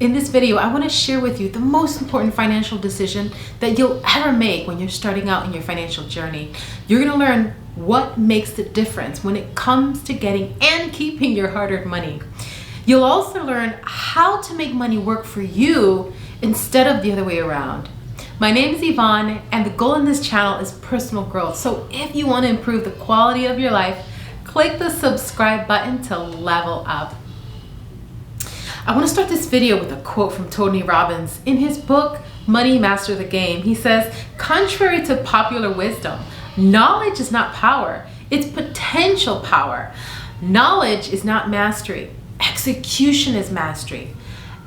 In this video, I want to share with you the most important financial decision that you'll ever make when you're starting out in your financial journey. You're going to learn what makes the difference when it comes to getting and keeping your hard-earned money. You'll also learn how to make money work for you instead of the other way around. My name is Yvonne, and the goal in this channel is personal growth. So if you want to improve the quality of your life, click the subscribe button to level up. I want to start this video with a quote from Tony Robbins. In his book, Money Master the Game, he says, contrary to popular wisdom, knowledge is not power, it's potential power. Knowledge is not mastery, execution is mastery.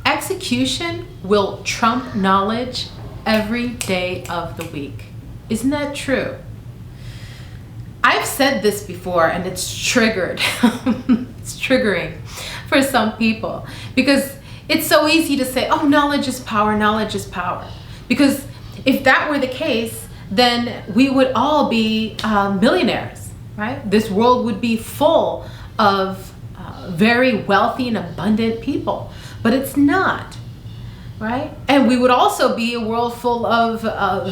Execution will trump knowledge every day of the week. Isn't that true? I've said this before and it's triggered. It's triggering for some people because it's so easy to say, oh, knowledge is power, knowledge is power. Because if that were the case, then we would all be millionaires, right? This world would be full of very wealthy and abundant people, but it's not, right? And we would also be a world full of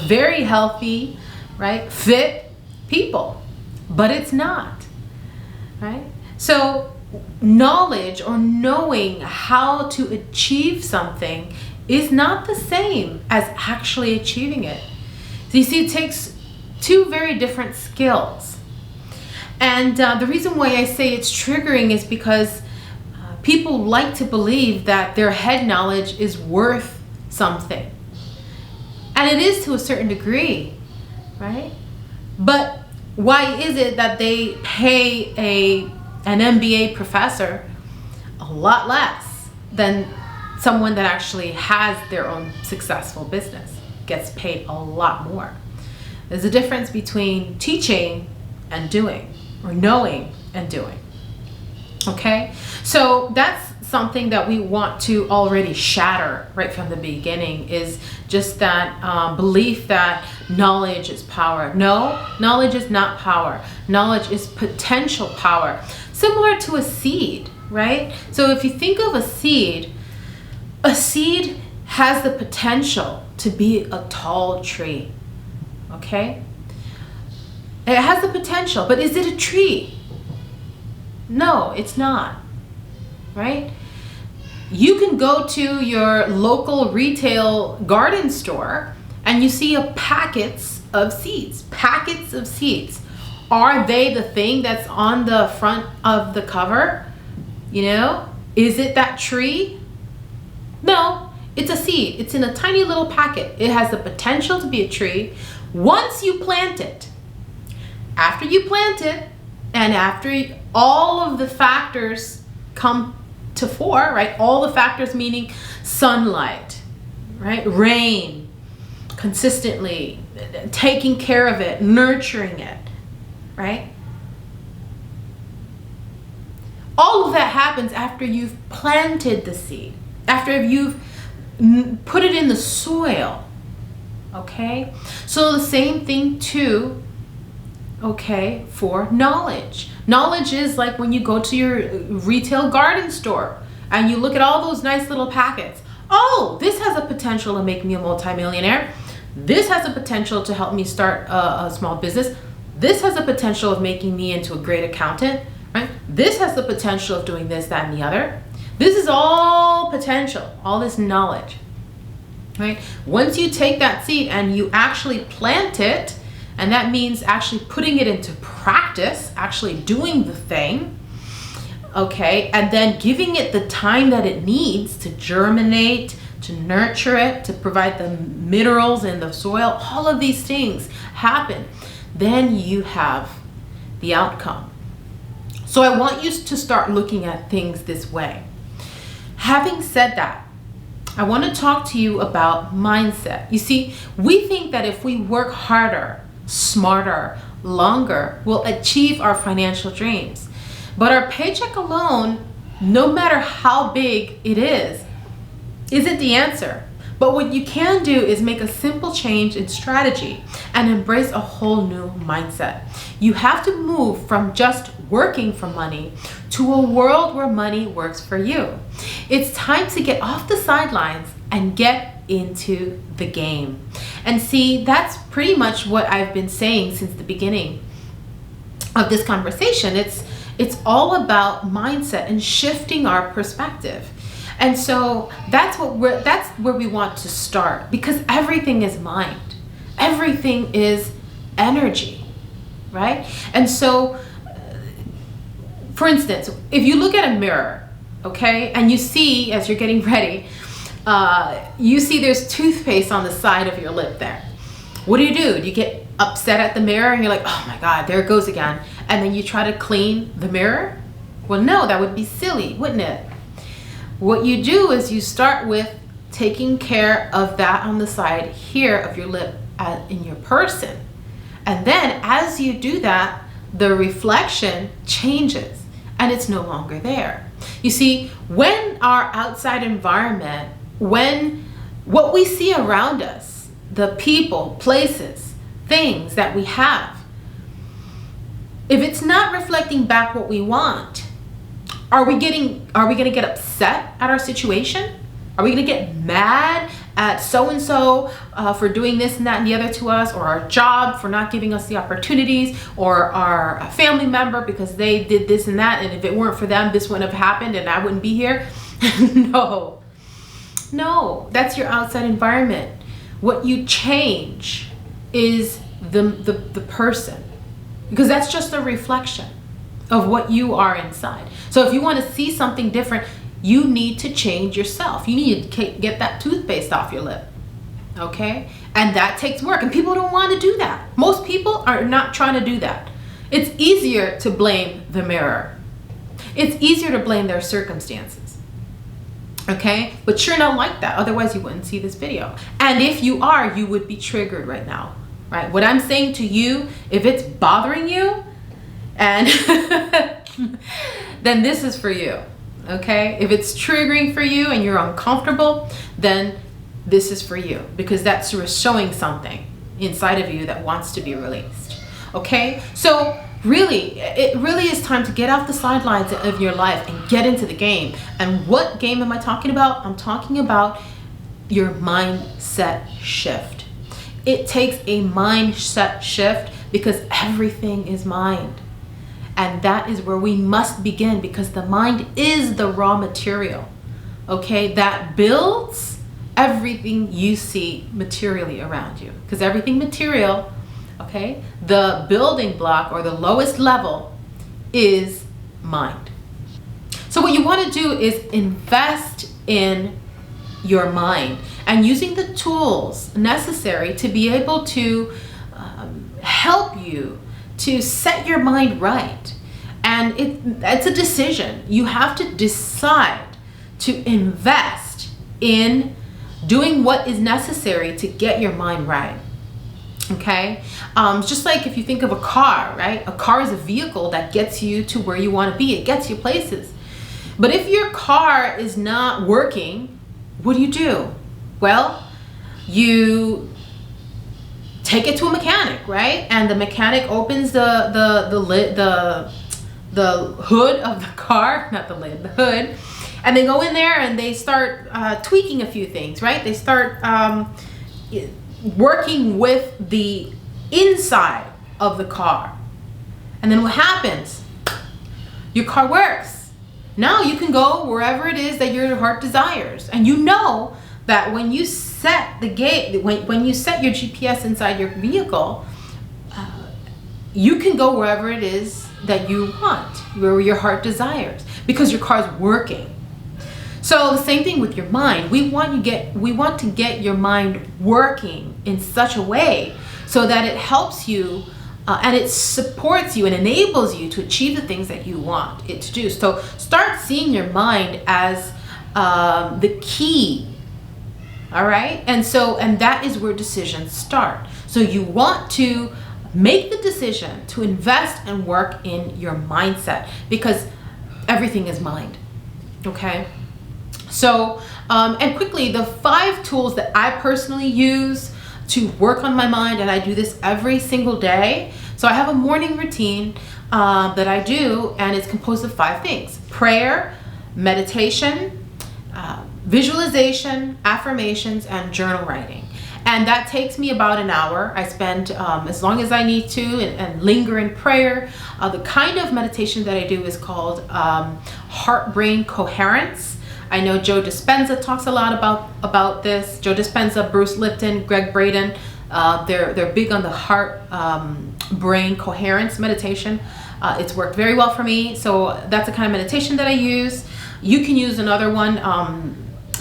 very healthy, right, fit people, but it's not, right? So knowledge or knowing how to achieve something is not the same as actually achieving it. So you see, it takes two very different skills. And the reason why I say it's triggering is because people like to believe that their head knowledge is worth something. And it is to a certain degree, right? But why is it that they pay an MBA professor a lot less than someone that actually has their own successful business, gets paid a lot more? There's a difference between teaching and doing, or knowing and doing. Okay? So that's something that we want to already shatter right from the beginning, is just that belief that knowledge is power. No, knowledge is not power. Knowledge is potential power. Similar to a seed, right? So if you think of a seed has the potential to be a tall tree, okay? It has the potential, but is it a tree? No, it's not, right? You can go to your local retail garden store and you see packets of seeds. Packets of seeds. Are they the thing that's on the front of the cover? You know, is it that tree? No, it's a seed. It's in a tiny little packet. It has the potential to be a tree once you plant it. After you plant it, and after all of the factors come to fore, right? All the factors meaning sunlight, right? Rain, consistently, taking care of it, nurturing it, right? All of that happens after you've planted the seed, after you've put it in the soil, okay? So the same thing too, okay, for knowledge. Knowledge is like when you go to your retail garden store and you look at all those nice little packets. Oh, this has a potential to make me a multimillionaire. This has a potential to help me start a small business. This has a potential of making me into a great accountant, right? This has the potential of doing this, that, and the other. This is all potential, all this knowledge, right? Once you take that seed and you actually plant it, and that means actually putting it into practice, actually doing the thing, okay, and then giving it the time that it needs to germinate, to nurture it, to provide the minerals in the soil, all of these things happen. Then you have the outcome. So I want you to start looking at things this way. Having said that, I want to talk to you about mindset. You see, we think that if we work harder, smarter, longer, we'll achieve our financial dreams. But our paycheck alone, no matter how big it is, isn't the answer. But what you can do is make a simple change in strategy and embrace a whole new mindset. You have to move from just working for money to a world where money works for you. It's time to get off the sidelines and get into the game. And see, that's pretty much what I've been saying since the beginning of this conversation. It's all about mindset and shifting our perspective. And so that's where we want to start, because everything is mind. Everything is energy, right? And so, for instance, if you look at a mirror, okay, and you see, as you're getting ready, you see there's toothpaste on the side of your lip there. What do? Do you get upset at the mirror and you're like, oh my God, there it goes again, and then you try to clean the mirror? Well, no, that would be silly, wouldn't it? What you do is you start with taking care of that on the side here of your lip in your person. And then as you do that, the reflection changes and it's no longer there. You see, when our outside environment, when what we see around us, the people, places, things that we have, if it's not reflecting back what we want, are we going to get upset at our situation? Are we going to get mad at so-and-so for doing this and that and the other to us, or our job for not giving us the opportunities, or our family member because they did this and that, and if it weren't for them, this wouldn't have happened and I wouldn't be here? No, that's your outside environment. What you change is the person, because that's just a reflection of what you are inside. So if you want to see something different, you need to change yourself. You need to get that toothpaste off your lip, okay? And that takes work, and people don't want to do that. Most people are not trying to do that. It's easier to blame the mirror. It's easier to blame their circumstances, okay? But you're not like that, otherwise you wouldn't see this video. And if you are, you would be triggered right now, right? What I'm saying to you, if it's bothering you, and then this is for you, okay? If it's triggering for you and you're uncomfortable, then this is for you, because that's showing something inside of you that wants to be released, okay? So really, it really is time to get off the sidelines of your life and get into the game. And what game am I talking about? I'm talking about your mindset shift. It takes a mindset shift because everything is mind. And that is where we must begin, because the mind is the raw material, okay, that builds everything you see materially around you. Because everything material, okay, the building block or the lowest level is mind. So what you want to do is invest in your mind and using the tools necessary to be able to help you to set your mind right. And it's a decision. You have to decide to invest in doing what is necessary to get your mind right. Okay? Just like if you think of a car, right? A car is a vehicle that gets you to where you want to be. It gets you places. But if your car is not working, what do? Well, you take it to a mechanic, right? And the mechanic opens the lid, the hood of the car, not the lid, the hood, and they go in there and they start tweaking a few things, right? They start working with the inside of the car. And then what happens? Your car works. Now you can go wherever it is that your heart desires. And you know that when you set the gate, when you set your GPS inside your vehicle, you can go wherever it is that you want, where your heart desires, because your car's working. So the same thing with your mind. We want to get your mind working in such a way so that it helps you and it supports you and enables you to achieve the things that you want it to do. So start seeing your mind as the key. All right? And that is where decisions start. So you want to make the decision to invest and work in your mindset, because everything is mind. Okay? So, and quickly, the 5 tools that I personally use to work on my mind, and I do this every single day. So I have a morning routine that I do, and it's composed of 5 things: prayer, meditation, visualization, affirmations, and journal writing. And that takes me about an hour. I spend as long as I need to and linger in prayer. The kind of meditation that I do is called heart-brain coherence. I know Joe Dispenza talks a lot about this. Joe Dispenza, Bruce Lipton, Greg Braden, they're big on the heart-brain coherence meditation. It's worked very well for me. So that's the kind of meditation that I use. You can use another one.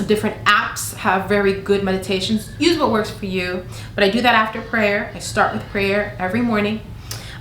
Different apps have very good meditations. Use what works for you. But I do that after prayer. I start with prayer every morning.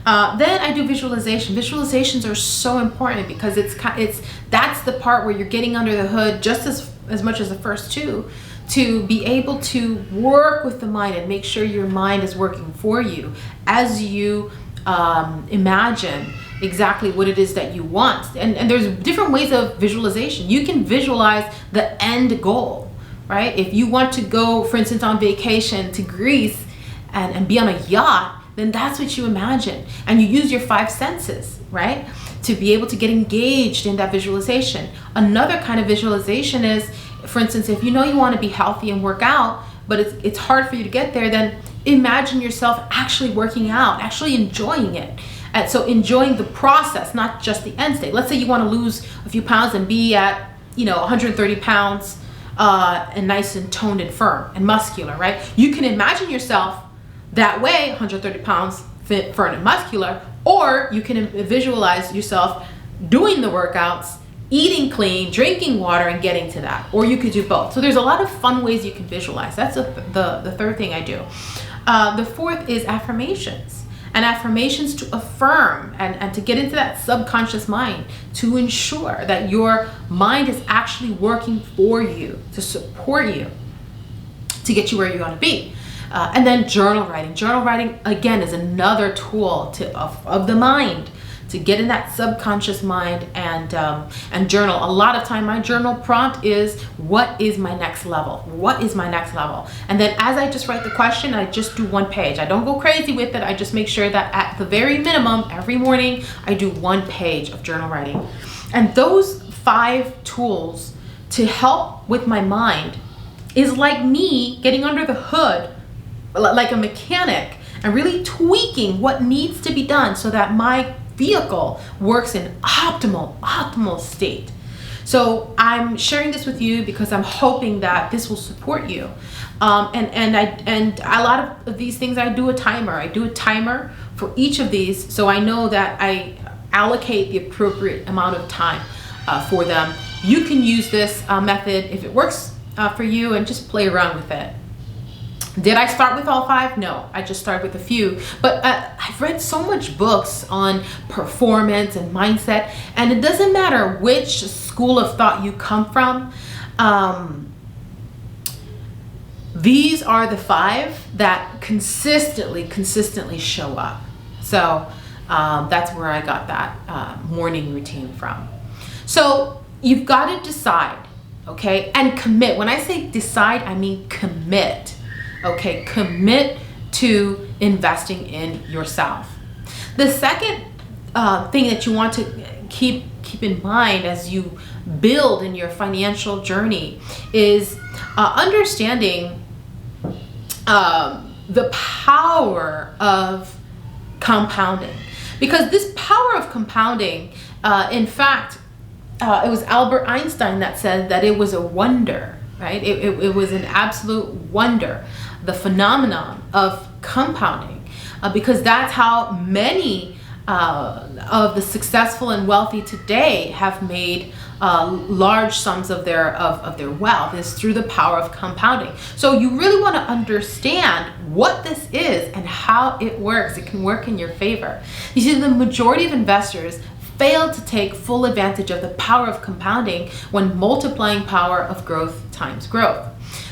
Then I do visualization. Visualizations are so important because that's the part where you're getting under the hood just as much as the first two, to be able to work with the mind and make sure your mind is working for you as you imagine exactly what it is that you want. And there's different ways of visualization. You can visualize the end goal, right? If you want to go, for instance, on vacation to Greece and be on a yacht, then that's what you imagine. And you use your 5 senses, right, to be able to get engaged in that visualization. Another kind of visualization is, for instance, if you know you want to be healthy and work out, but it's hard for you to get there, then imagine yourself actually working out, actually enjoying it. And so enjoying the process, not just the end state. Let's say you want to lose a few pounds and be at, 130 pounds and nice and toned and firm and muscular, right? You can imagine yourself that way, 130 pounds, fit, firm and muscular, or you can visualize yourself doing the workouts, eating clean, drinking water, and getting to that. Or you could do both. So there's a lot of fun ways you can visualize. That's the third thing I do. The fourth is affirmations. And affirmations to affirm and to get into that subconscious mind to ensure that your mind is actually working for you, to support you, to get you where you want to be. And then journal writing. Journal writing, again, is another tool of the mind to get in that subconscious mind and journal. A lot of time my journal prompt is, what is my next level? What is my next level? And then as I just write the question, I just do 1 page. I don't go crazy with it. I just make sure that at the very minimum, every morning, I do 1 page of journal writing. And those 5 tools to help with my mind is like me getting under the hood, like a mechanic, and really tweaking what needs to be done so that my vehicle works in optimal state. So I'm sharing this with you because I'm hoping that this will support you. And a lot of these things, I do a timer. I do a timer for each of these, so I know that I allocate the appropriate amount of time for them. You can use this method if it works for you, and just play around with it. Did I start with all 5? No, I just started with a few. But I've read so much books on performance and mindset, and it doesn't matter which school of thought you come from. These are the 5 that consistently show up. So that's where I got that morning routine from. So you've got to decide, okay, and commit. When I say decide, I mean commit. Okay, commit to investing in yourself. The second thing that you want to keep in mind as you build in your financial journey is understanding the power of compounding. Because this power of compounding, in fact, it was Albert Einstein that said that it was a wonder, right? It was an absolute wonder, the phenomenon of compounding, because that's how many of the successful and wealthy today have made large sums of their wealth, is through the power of compounding. So you really want to understand what this is and how it works. It can work in your favor. You see, the majority of investors fail to take full advantage of the power of compounding when multiplying power of growth times growth.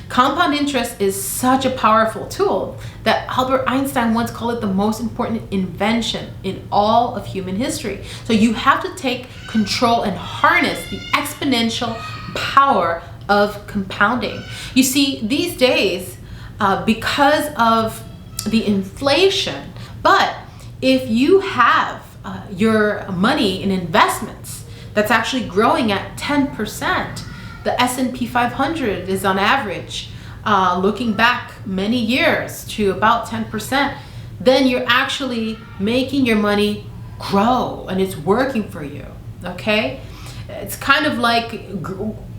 Compound interest is such a powerful tool that Albert Einstein once called it the most important invention in all of human history. So you have to take control and harness the exponential power of compounding. You see, these days, because of the inflation, but if you have your money in investments that's actually growing at 10%, the S&P 500 is on average, looking back many years, to about 10%, then you're actually making your money grow and it's working for you. Okay, it's kind of like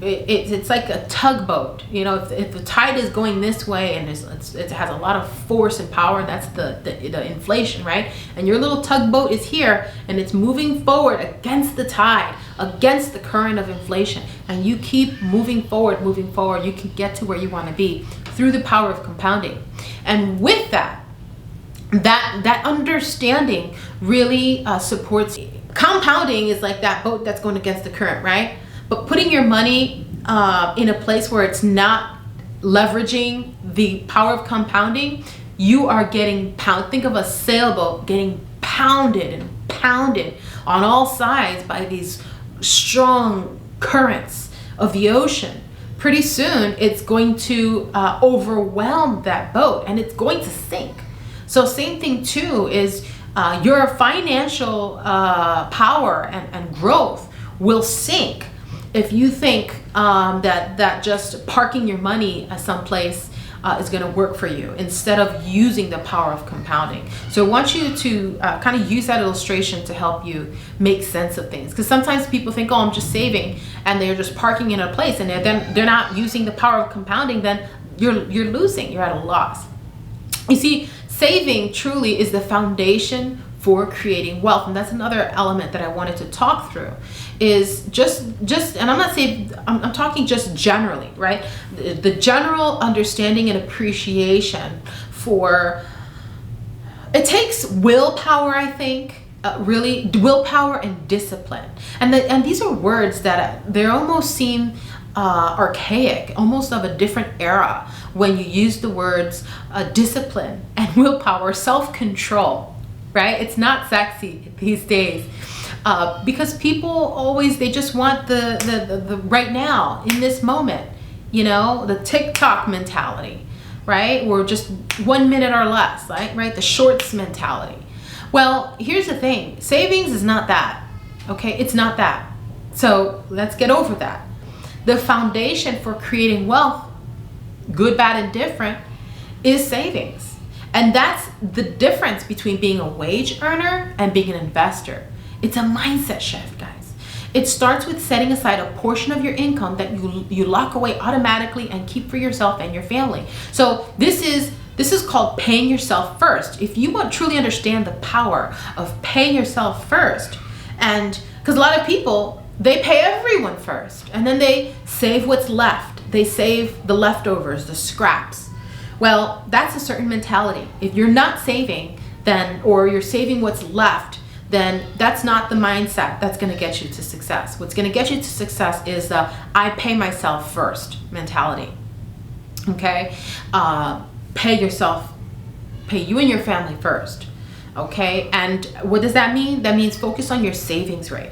it's like a tugboat. You know, if the tide is going this way and it has a lot of force and power, that's the inflation, right? And your little tugboat is here and it's moving forward against the tide, against the current of inflation, and you keep moving forward, you can get to where you want to be through the power of compounding. And with that understanding really supports. Compounding is like that boat that's going against the current, right? But putting your money in a place where it's not leveraging the power of compounding, you are getting pounded. Think of a sailboat getting pounded and pounded on all sides by these strong currents of the ocean. Pretty soon it's going to overwhelm that boat and it's going to sink. So same thing too is your financial power and growth will sink if you think that just parking your money someplace is going to work for you instead of using the power of compounding. So I want you to kind of use that illustration to help you make sense of things, because sometimes people think, oh, I'm just saving, and they're just parking in a place and they're not using the power of compounding. Then you're losing, you're at a loss. You see, saving truly is the foundation for creating wealth. And that's another element that I wanted to talk through, is just and I'm not saying, I'm talking just generally, right? The general understanding and appreciation for, it takes willpower, I think, really willpower and discipline. And these are words that they almost seem archaic, almost of a different era when you use the words discipline and willpower, self-control, right? It's not sexy these days because people always, they just want the right now, in this moment, you know, the TikTok mentality, right? Or just 1 minute or less, right? The shorts mentality. Well, here's the thing, savings is not that, okay? It's not that. So let's get over that. The foundation for creating wealth, good, bad, and different, is savings. And that's the difference between being a wage earner and being an investor. It's a mindset shift, guys. It starts with setting aside a portion of your income that you lock away automatically and keep for yourself and your family. So this is called paying yourself first. If you want to truly understand the power of paying yourself first, and because a lot of people, they pay everyone first and then they save what's left. They save the leftovers, the scraps. Well, that's a certain mentality. If you're not saving, then, or you're saving what's left, then that's not the mindset that's going to get you to success. What's going to get you to success is the I pay myself first mentality. Okay? Pay yourself, pay you and your family first. Okay? And what does that mean? That means focus on your savings rate.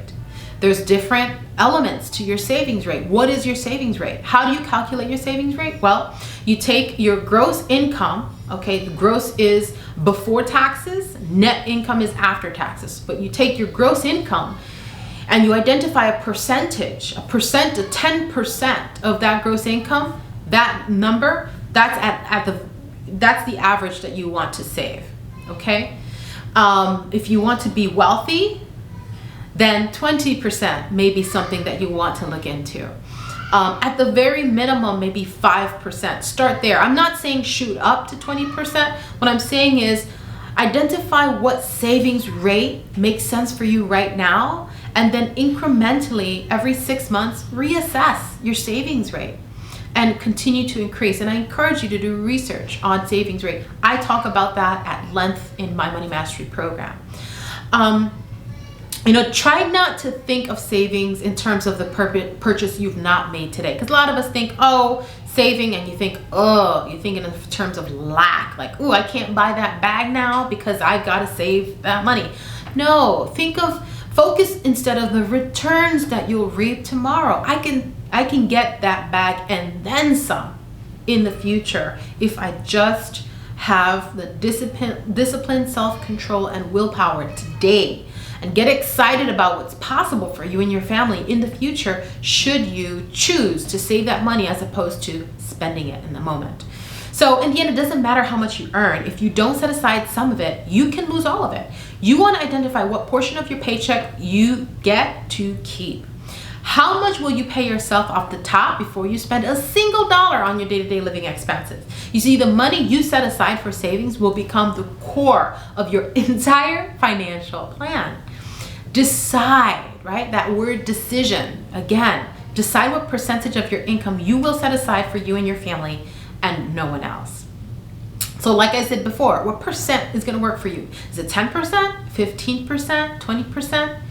There's different elements to your savings rate. What is your savings rate? How do you calculate your savings rate? Well, you take your gross income, okay, the gross is before taxes, net income is after taxes, but you take your gross income and you identify a percentage, a 10% of that gross income, that number, that's the average that you want to save, okay? If you want to be wealthy, then 20% may be something that you want to look into. At the very minimum, maybe 5%. Start there. I'm not saying shoot up to 20%. What I'm saying is identify what savings rate makes sense for you right now, and then incrementally every 6 months, reassess your savings rate and continue to increase. And I encourage you to do research on savings rate. I talk about that at length in my Money Mastery program. You know, try not to think of savings in terms of the purchase you've not made today. Because a lot of us think, oh, saving, and you think in terms of lack. Like, oh, I can't buy that bag now because I got to save that money. No, focus instead of the returns that you'll reap tomorrow. I can get that bag and then some in the future if I just have the discipline, self-control, and willpower today. and get excited about what's possible for you and your family in the future should you choose to save that money as opposed to spending it in the moment. So in the end, it doesn't matter how much you earn. If you don't set aside some of it, you can lose all of it. You want to identify what portion of your paycheck you get to keep. How much will you pay yourself off the top before you spend a single dollar on your day-to-day living expenses? You see, the money you set aside for savings will become the core of your entire financial plan. Decide, right? That word decision. Again, decide what percentage of your income you will set aside for you and your family and no one else. So like I said before, what percent is going to work for you? Is it 10%, 15%, 20%?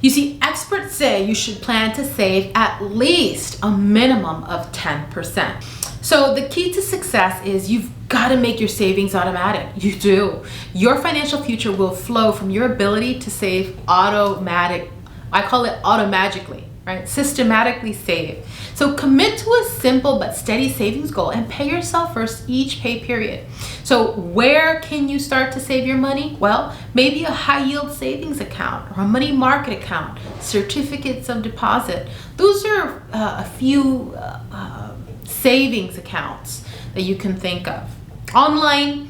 You see, experts say you should plan to save at least a minimum of 10%. So the key to success is you've got to make your savings automatic. You do. Your financial future will flow from your ability to save automatic. I call it automagically, right? Systematically save. So commit to a simple but steady savings goal and pay yourself first each pay period. So where can you start to save your money? Well, maybe a high yield savings account or a money market account, certificates of deposit. Those are a few savings accounts that you can think of. Online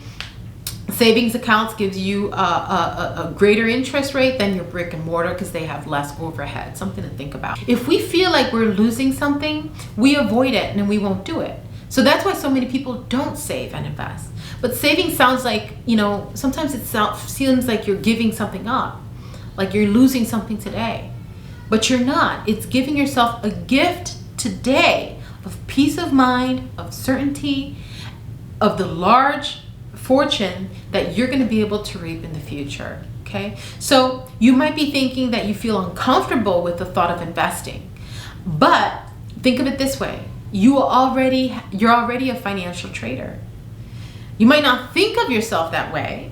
savings accounts gives you a greater interest rate than your brick and mortar because they have less overhead. Something to think about. If we feel like we're losing something, we avoid it and we won't do it. So that's why so many people don't save and invest. But saving sounds like, sometimes it seems like you're giving something up, like you're losing something today. But you're not. It's giving yourself a gift today of peace of mind, of certainty, of the large fortune that you're going to be able to reap in the future. Okay, so you might be thinking that you feel uncomfortable with the thought of investing, but think of it this way: you're already a financial trader. You might not think of yourself that way,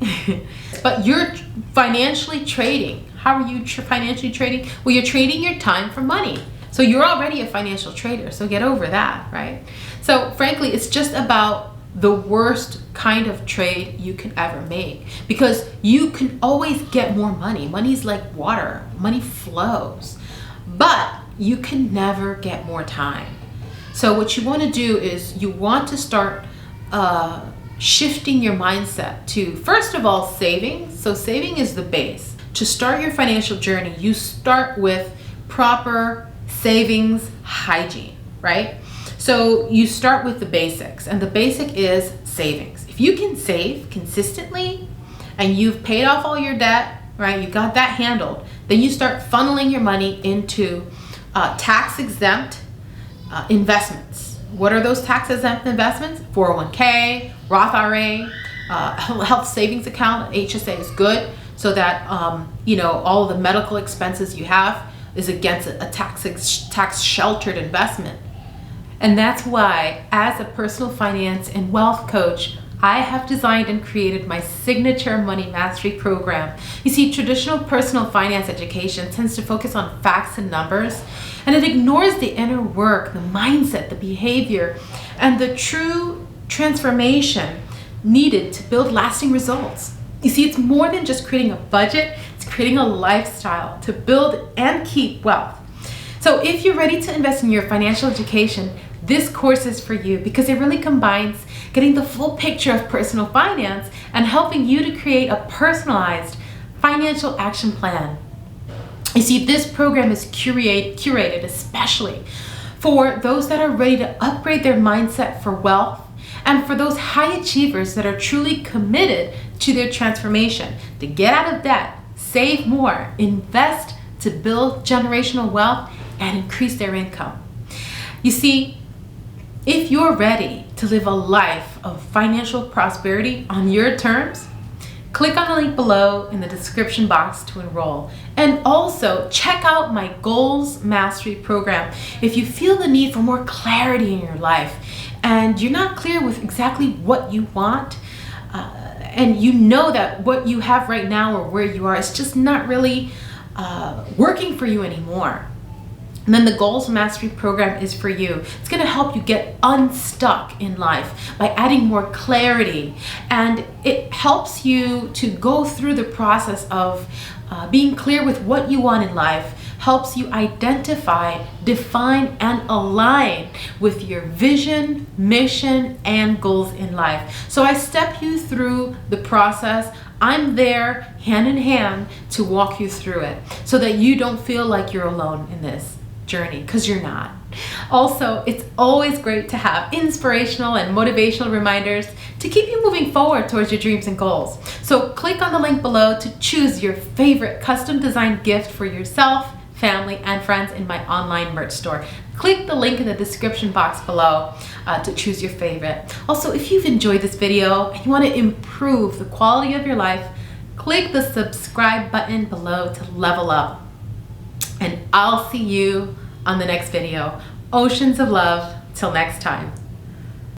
but you're financially trading. How are you financially trading? Well, you're trading your time for money. So you're already a financial trader. So get over that, right? So frankly, it's just about the worst kind of trade you can ever make, because you can always get more money. Money's like water. Money flows, but you can never get more time. So what you want to do is you want to start shifting your mindset to, first of all, saving. So saving is the base. To start your financial journey, you start with proper savings hygiene, right? So you start with the basics, and the basic is savings. If you can save consistently and you've paid off all your debt, right? You got that handled. Then you start funneling your money into tax-exempt investments. What are those tax-exempt investments? 401k, Roth IRA, health savings account, HSA is good, so that all of the medical expenses you have is against a tax-sheltered investment. And that's why, as a personal finance and wealth coach, I have designed and created my signature Money Mastery program. You see, traditional personal finance education tends to focus on facts and numbers, and it ignores the inner work, the mindset, the behavior, and the true transformation needed to build lasting results. You see, it's more than just creating a budget, it's creating a lifestyle to build and keep wealth. So if you're ready to invest in your financial education, this course is for you, because it really combines getting the full picture of personal finance and helping you to create a personalized financial action plan. You see, this program is curated especially for those that are ready to upgrade their mindset for wealth, and for those high achievers that are truly committed to their transformation, to get out of debt, save more, invest to build generational wealth, and increase their income. You see, if you're ready to live a life of financial prosperity on your terms, click on the link below in the description box to enroll. And also check out my Goals Mastery program if you feel the need for more clarity in your life and you're not clear with exactly what you want, and you know that what you have right now or where you are is just not really working for you anymore. And then the Goals Mastery program is for you. It's going to help you get unstuck in life by adding more clarity, and it helps you to go through the process of Being clear with what you want in life helps you identify, define, and align with your vision, mission, and goals in life. So I step you through the process. I'm there hand in hand to walk you through it so that you don't feel like you're alone in this journey, because you're not. Also, it's always great to have inspirational and motivational reminders to keep you moving forward towards your dreams and goals. So click on the link below to choose your favorite custom designed gift for yourself, family, and friends in my online merch store. Click the link in the description box below to choose your favorite. Also, if you've enjoyed this video and you want to improve the quality of your life, click the subscribe button below to level up. And I'll see you on the next video. Oceans of love. Till next time.